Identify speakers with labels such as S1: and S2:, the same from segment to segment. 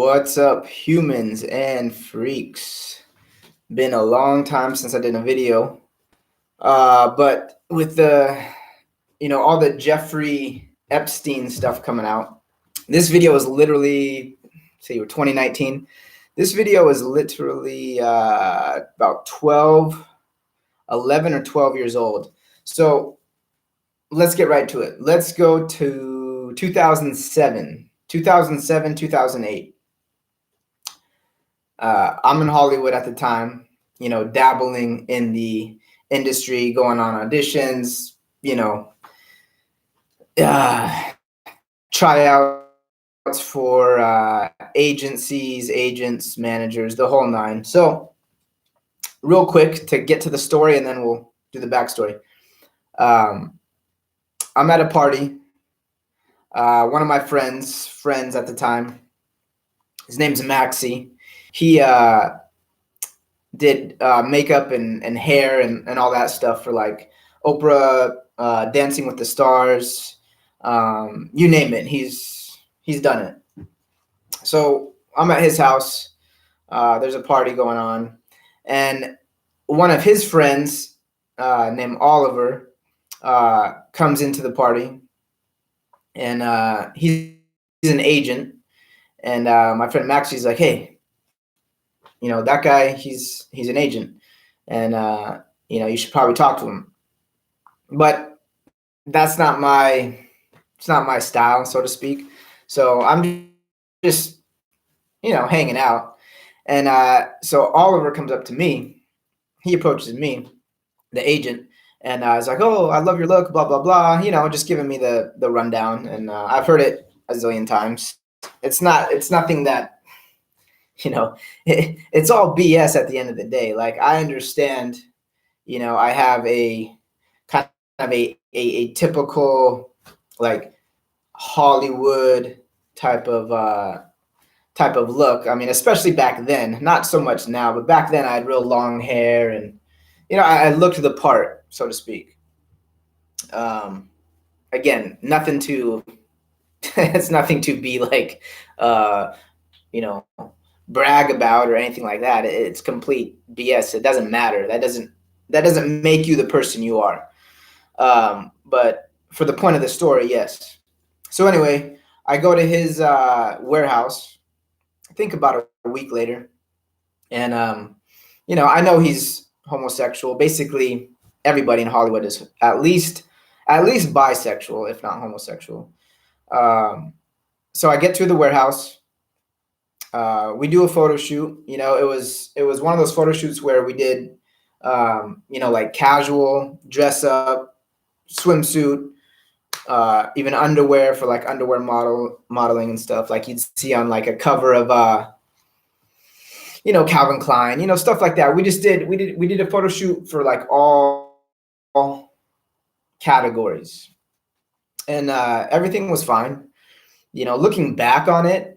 S1: What's up, humans and freaks? Been a long time since I did a video. But with all the Jeffrey Epstein stuff coming out, this video is literally, say, 2019. This video is literally about 11 or 12 years old. So let's get right to it. Let's go to 2007, 2008. I'm in Hollywood at the time, dabbling in the industry, going on auditions, tryouts for agencies, agents, managers, the whole nine. So real quick to get to the story, and then we'll do the backstory. I'm at a party. One of my friends at the time, his name's Maxie. He did makeup and hair and all that stuff for like Oprah, Dancing with the Stars, you name it. He's done it. So I'm at his house. There's a party going on, and one of his friends named Oliver comes into the party, and he's an agent. And my friend Maxie's like, hey, that guy, he's an agent, and you should probably talk to him. But it's not my style, so to speak. So I'm just hanging out, and so Oliver comes up to me. He approaches me, the agent, and is like, oh, I love your look, blah blah blah, just giving me the rundown. And I've heard it a zillion times. It's nothing that it's all BS at the end of the day. Like, I understand, I have a kind of a typical like Hollywood type of look. I mean, especially back then, not so much now, but back then I had real long hair, and I looked the part, so to speak. Again, nothing to it's nothing to be like brag about or anything like that. It's complete BS. It doesn't matter. That doesn't make you the person you are. But for the point of the story, yes. So anyway, I go to his warehouse, I think about a week later, and I know he's homosexual. Basically, everybody in Hollywood is at least bisexual, if not homosexual. So I get to the warehouse. We do a photo shoot. It was one of those photo shoots where we did, like casual dress up, swimsuit, even underwear for like underwear modeling and stuff like you'd see on like a cover of, Calvin Klein, stuff like that. We did a photo shoot for like all categories, and everything was fine. Looking back on it,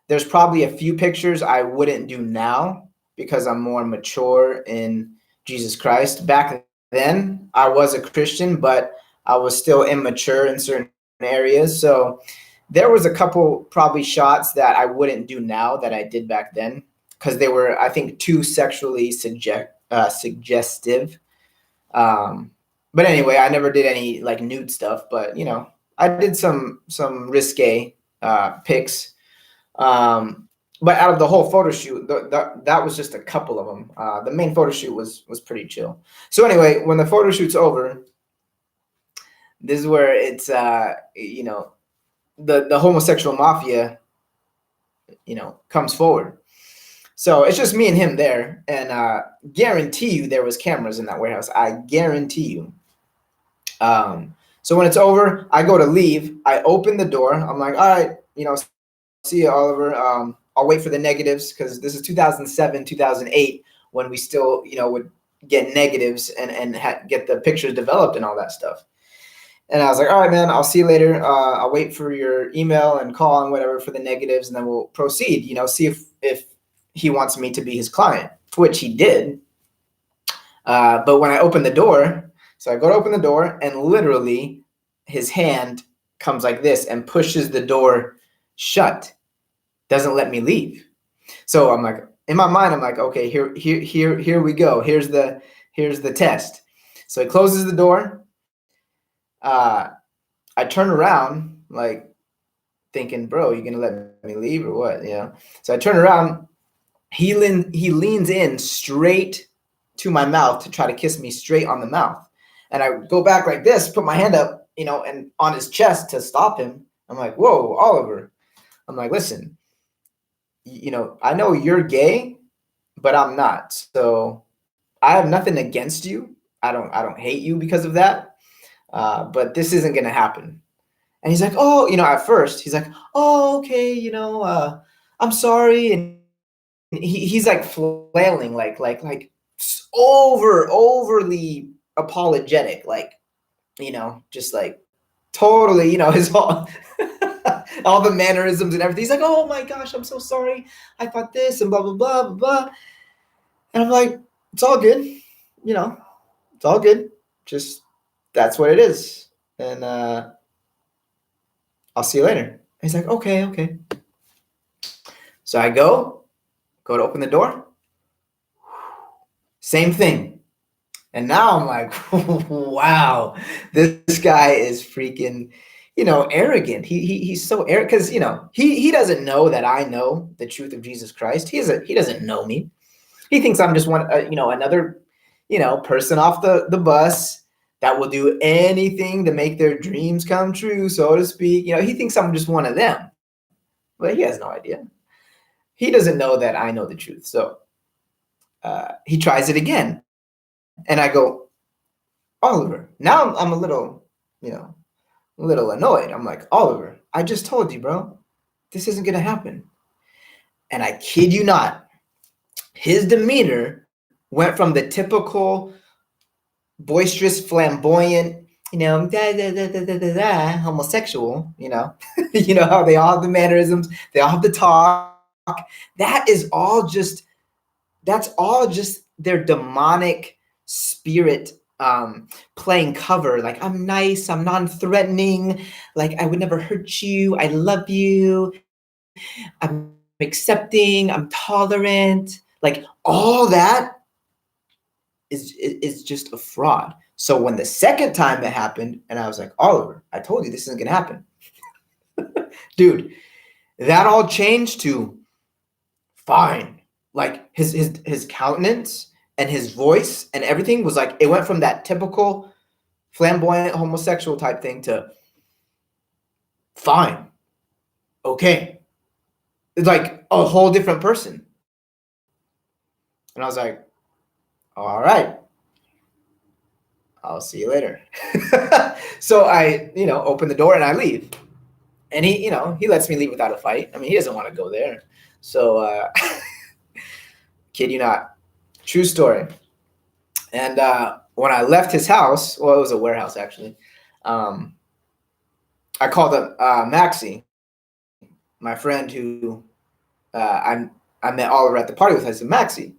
S1: there's probably a few pictures I wouldn't do now because I'm more mature in Jesus Christ. Back then, I was a Christian, but I was still immature in certain areas. So there was a couple probably shots that I wouldn't do now that I did back then because they were, I think, too sexually suggestive. But anyway, I never did any like nude stuff, but I did some risque pics. But out of the whole photo shoot, that was just a couple of them. The main photo shoot was pretty chill. So anyway, when the photo shoot's over, this is where it's the homosexual mafia comes forward. So it's just me and him there, and guarantee you there was cameras in that warehouse. I guarantee you. So when it's over, I go to leave. I open the door. I'm like, all right, see you, Oliver. I'll wait for the negatives because this is 2007, 2008 when we still, would get negatives and get the pictures developed and all that stuff. And I was like, all right, man, I'll see you later. I'll wait for your email and call and whatever for the negatives, and then we'll proceed, see if he wants me to be his client, which he did. But when I opened the door, so I go to open the door, and literally his hand comes like this and pushes the door shut. doesn't let me leave. So I'm like, in my mind, I'm like, okay, here we go. Here's the test. So he closes the door. I turn around, like thinking, bro, you gonna let me leave or what? So I turn around. He leans in straight to my mouth to try to kiss me straight on the mouth. And I go back like this, put my hand up, and on his chest to stop him. I'm like, whoa, Oliver. I'm like, listen, I know you're gay, but I'm not. So I have nothing against you. I don't hate you because of that. But this isn't gonna happen. And he's like, oh, at first he's like, oh, okay, I'm sorry. And he's like flailing, like overly apologetic, like, just like totally, his whole all the mannerisms and everything. He's like, oh my gosh, I'm so sorry. I thought this and blah, blah, blah, blah, blah. And I'm like, it's all good. It's all good. Just, that's what it is. And I'll see you later. He's like, okay. So I go to open the door. Same thing. And now I'm like, wow, this guy is freaking, arrogant. He's so arrogant because, he doesn't know that I know the truth of Jesus Christ. He doesn't know me. He thinks I'm just another, person off the bus that will do anything to make their dreams come true, so to speak. He thinks I'm just one of them, but he has no idea. He doesn't know that I know the truth. So he tries it again. And I go, Oliver, now I'm a little, annoyed. I'm like, Oliver, I just told you, bro, this isn't going to happen. And I kid you not, his demeanor went from the typical boisterous, flamboyant, homosexual, you know how they all have the mannerisms, they all have the talk. That's all just their demonic spirit playing cover. Like, I'm nice, I'm non-threatening, like I would never hurt you, I love you, I'm accepting, I'm tolerant. Like, all that is just a fraud. So when the second time it happened, and I was like, Oliver, I told you this isn't gonna happen. Dude, that all changed to fine. Like his countenance and his voice and everything was like, it went from that typical flamboyant homosexual type thing to fine. Okay. It's like a whole different person. And I was like, all right, I'll see you later. So I, open the door and I leave. And he lets me leave without a fight. I mean, he doesn't want to go there. So, kid you not, true story. And when I left his house, well, it was a warehouse actually. I called up Maxie, my friend who I met Oliver at the party with. I said, Maxie.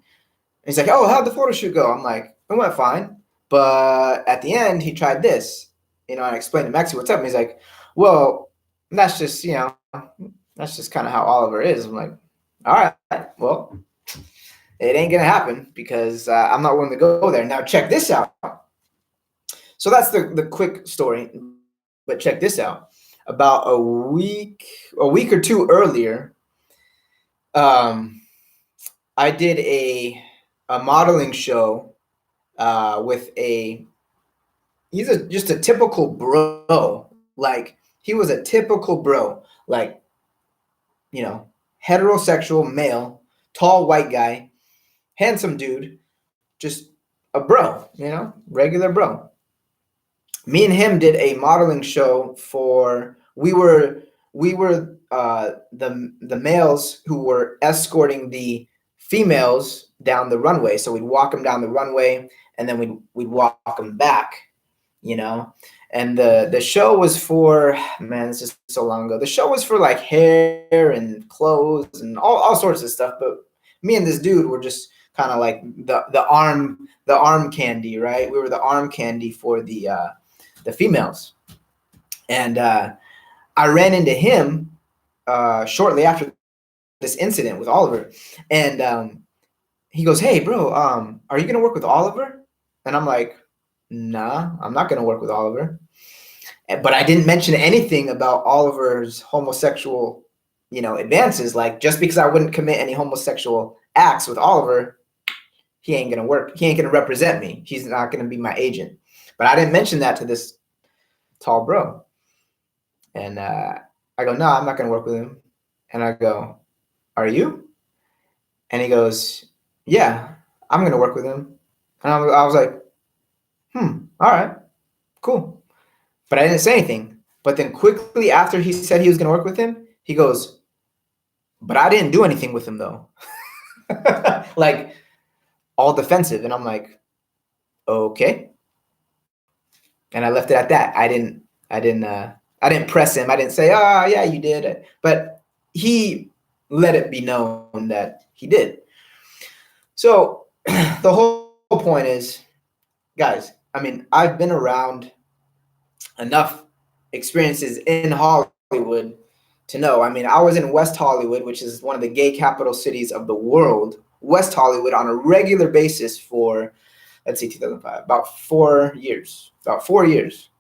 S1: And he's like, oh, how'd the photo shoot go? I'm like, it went fine. But at the end, he tried this. I explained to Maxie, what's up? And he's like, well, that's just, that's just kind of how Oliver is. I'm like, all right, well, it ain't going to happen because I'm not willing to go there. Now, check this out. So that's the quick story. But check this out. About a week or two earlier, I did a modeling show with he's just a typical bro. Like, he was a typical bro, like, heterosexual male, tall white guy, handsome dude, just a bro, regular bro. Me and him did a modeling show for, we were the males who were escorting the females down the runway. So we'd walk them down the runway and then we'd walk them back, and the show was for, man, it's just so long ago. The show was for like hair and clothes and all sorts of stuff. But me and this dude were just kind of like the arm candy, right? We were the arm candy for the females. And I ran into him shortly after this incident with Oliver, and he goes, "Hey, bro, are you gonna work with Oliver?" And I'm like, "Nah, I'm not gonna work with Oliver." But I didn't mention anything about Oliver's homosexual, advances. Like, just because I wouldn't commit any homosexual acts with Oliver, he ain't gonna work. He ain't gonna represent me. He's not gonna be my agent. But I didn't mention that to this tall bro. And I go, "No, I'm not gonna work with him." And I go, "Are you?" And he goes, "Yeah, I'm gonna work with him." And I was like, all right, cool. But I didn't say anything. But then quickly after he said he was gonna work with him, he goes, "But I didn't do anything with him though." Like, all defensive. And I'm like, okay. And I left it at that. I didn't press him. I didn't say, "Oh yeah, you did." But he let it be known that he did. So the whole point is, guys, I mean, I've been around enough experiences in Hollywood to know. I mean, I was in West Hollywood, which is one of the gay capital cities of the world, West Hollywood, on a regular basis for, let's see, 2005, about 4 years. About 4 years.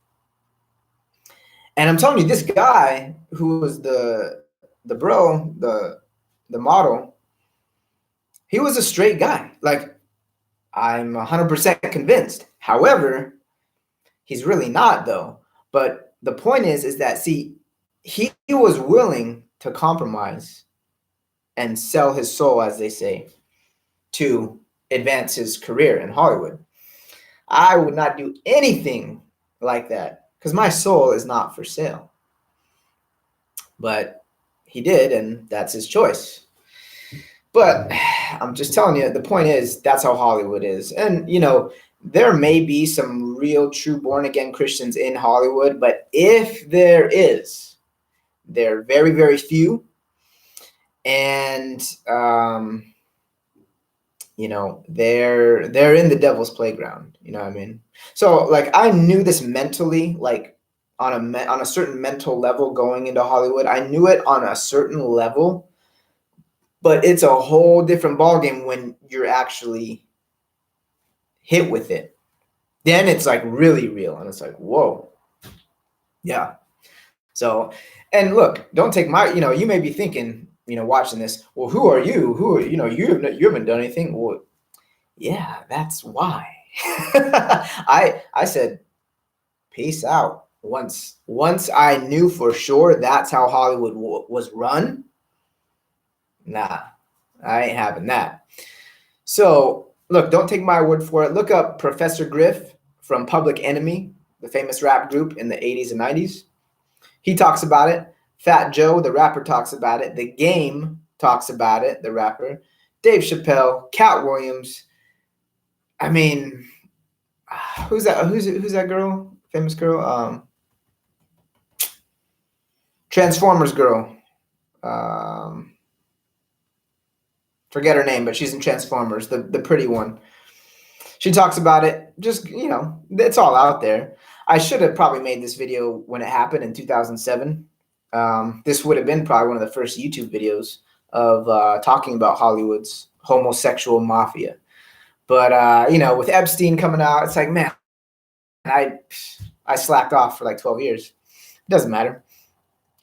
S1: And I'm telling you, this guy who was the bro, the model, he was a straight guy. Like, I'm 100% convinced. However, he's really not, though. But the point is that, see, he was willing to compromise and sell his soul, as they say, to advance his career in Hollywood. I would not do anything like that because my soul is not for sale. But he did, and that's his choice. But I'm just telling you, the point is, that's how Hollywood is. And, there may be some real, true, born-again Christians in Hollywood, but if there is, they're very, very few. And, they're in the devil's playground. You know what I mean? So, like, I knew this mentally, like, on a certain mental level going into Hollywood. I knew it on a certain level. But it's a whole different ballgame when you're actually hit with it. Then it's like really real, and it's like, whoa. Yeah. So, and look, don't take my, you may be thinking, watching this, well, who are you? You haven't done anything. Well, yeah, that's why. I said, peace out. Once I knew for sure that's how Hollywood was run, nah, I ain't having that. So, look, don't take my word for it. Look up Professor Griff from Public Enemy, the famous rap group in the 80s and 90s. He talks about it. Fat Joe, the rapper, talks about it. The Game talks about it, the rapper. Dave Chappelle, Cat Williams. I mean, who's that? Who's that girl? Famous girl? Transformers girl. Forget her name, but she's in Transformers, the pretty one. She talks about it. Just, it's all out there. I should have probably made this video when it happened in 2007. This would have been probably one of the first YouTube videos of talking about Hollywood's homosexual mafia. But, with Epstein coming out, it's like, man, I slacked off for like 12 years. It doesn't matter.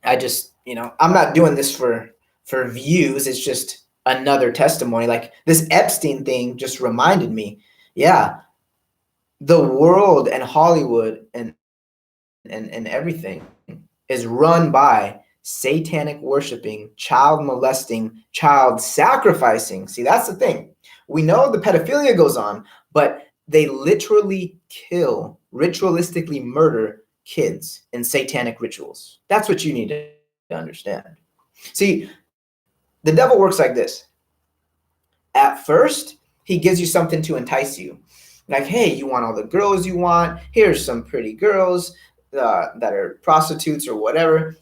S1: I just, I'm not doing this for views. It's just another testimony. Like, this Epstein thing just reminded me, yeah, the world and Hollywood and everything is run by satanic worshiping, child molesting, child sacrificing. See, that's the thing. We know the pedophilia goes on, but they literally kill, ritualistically murder kids in satanic rituals. That's what you need to understand. See, the devil works like this. At first, he gives you something to entice you. Like, hey, you want all the girls you want? Here's some pretty girls that are prostitutes or whatever.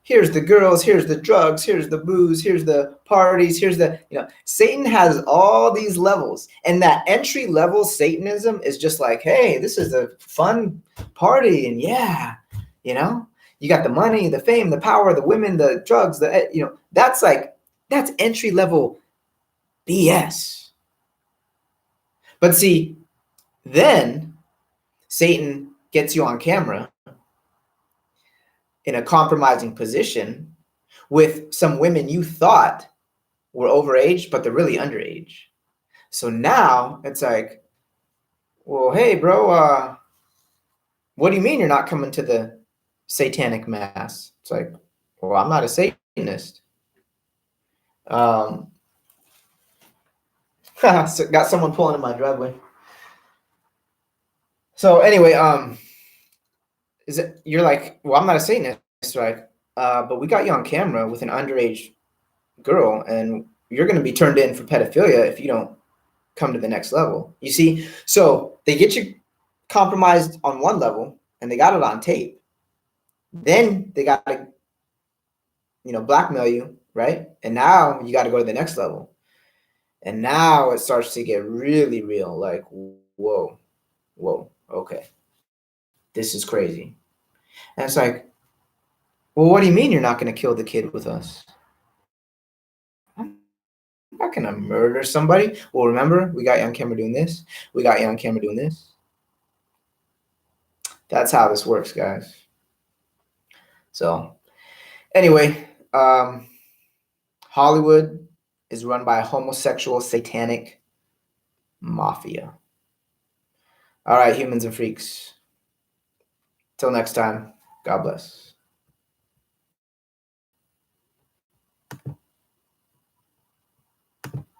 S1: Here's the girls, here's the drugs, here's the booze, here's the parties, here's the, Satan has all these levels. And that entry level Satanism is just like, hey, this is a fun party. And yeah, you got the money, the fame, the power, the women, the drugs, that's like, That's entry level BS. But see, then Satan gets you on camera in a compromising position with some women you thought were overage, but they're really underage. So now it's like, well, hey, bro, what do you mean you're not coming to the satanic mass? It's like, well, I'm not a Satanist. So got someone pulling in my driveway. So anyway, is it you're like, well, I'm not a Satanist, right? But we got you on camera with an underage girl, and you're going to be turned in for pedophilia if you don't come to the next level. You see, so they get you compromised on one level, and they got it on tape. Then they got to, blackmail you, right? And now you got to go to the next level. And now it starts to get really real. Like, whoa, okay, this is crazy. And it's like, well, what do you mean you're not going to kill the kid with us? I'm not going to murder somebody. Well, remember, we got you on camera doing this. We got you on camera doing this. That's how this works, guys. So anyway, Hollywood is run by a homosexual satanic mafia. All right, humans and freaks. Till next time, God bless.